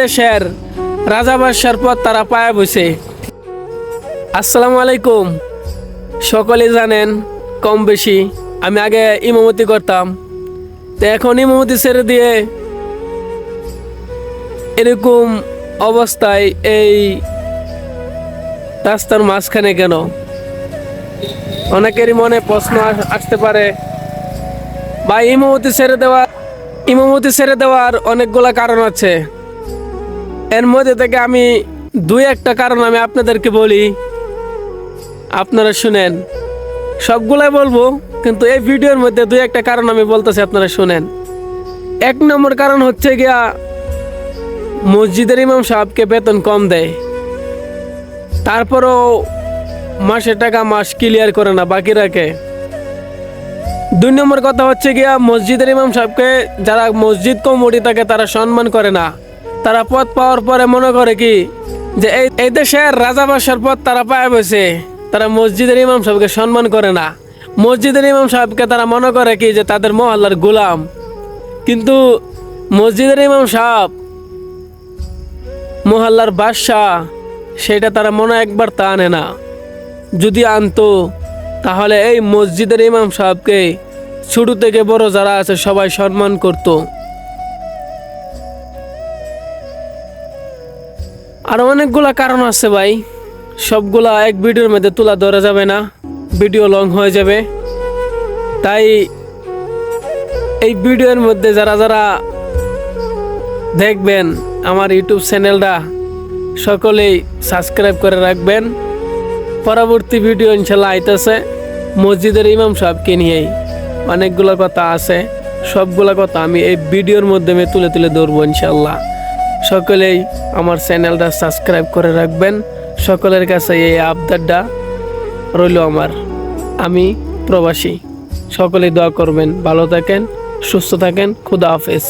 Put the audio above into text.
দেশের রাজা বাদশার পর তারা পায়া বসে। আসসালামু আলাইকুম। সকলেই জানেন কম বেশি আমি আগে ইমামতি করতাম, তো এখন ইমামতি ছেড়ে দিয়ে এরকম অবস্থায় এই রাস্তার মাঝখানে কেন? অনেকেরই মনে প্রশ্ন আসতে পারে। বা ইমামতি ছেড়ে দেওয়ার অনেকগুলা কারণ আছে। এর মধ্যে থেকে আমি দুই একটা কারণ আমি আপনাদেরকে বলি, আপনারা শুনেন। সবগুলাই বলবো, কিন্তু এই ভিডিওর মধ্যে দুই একটা কারণ আমি বলতেছি, আপনারা শুনেন। এক নম্বর কারণ হচ্ছে গিয়া মসজিদের ইমাম সাহেবকে বেতন কম দেয়, তারপরও মাসের টাকা মাস ক্লিয়ার করে না, বাকি রাখে। দুই নম্বর কথা হচ্ছে গিয়া মসজিদের ইমাম সাহেবকে যারা মসজিদ কমিটি থাকে তারা সম্মান করে না। তারা পদ পাওয়ার পরে মনে করে কি যে এই দেশের রাজা বাদশার পদ তারা পায় বসে, তারা মসজিদের ইমাম সাহেবকে সম্মান করে না। মসজিদের ইমাম সাহেবকে তারা মনে করে কি যে তাদের মহল্লার গোলাম। কিন্তু মসজিদের ইমাম সাহেব মহল্লার বাদশাহ, সেটা তারা মনে একবার তা আনে না। যদি আনতো তাহলে এই মসজিদের ইমাম সাহেবকে ছোট থেকে বড় যারা আছে সবাই সম্মান করত। আর অনেকগুলা কারণ আছে ভাই, সবগুলা এক ভিডিওর মধ্যে তুলা ধরা যাবে না, ভিডিও লং হয়ে যাবে। তাই এই ভিডিওর মধ্যে যারা যারা দেখবেন আমার ইউটিউব চ্যানেলটা সকলেই সাবস্ক্রাইব করে রাখবেন। পরবর্তী ভিডিও ইনশাল্লাহ আইতেছে মসজিদের ইমাম সাহেবকে নিয়েই। অনেকগুলো কথা আছে, সবগুলা কথা আমি এই ভিডিওর মাধ্যমে তুলে তুলে ধরবো ইনশাল্লাহ। সকলেই আমার চ্যানেলটা সাবস্ক্রাইব করে রাখবেন। সকলের কাছে এই আবদারটা রইল আমার। আমি প্রবাসী, সকলেই দোয়া করবেন। ভালো থাকেন, সুস্থ থাকেন। খুদা হাফেজ।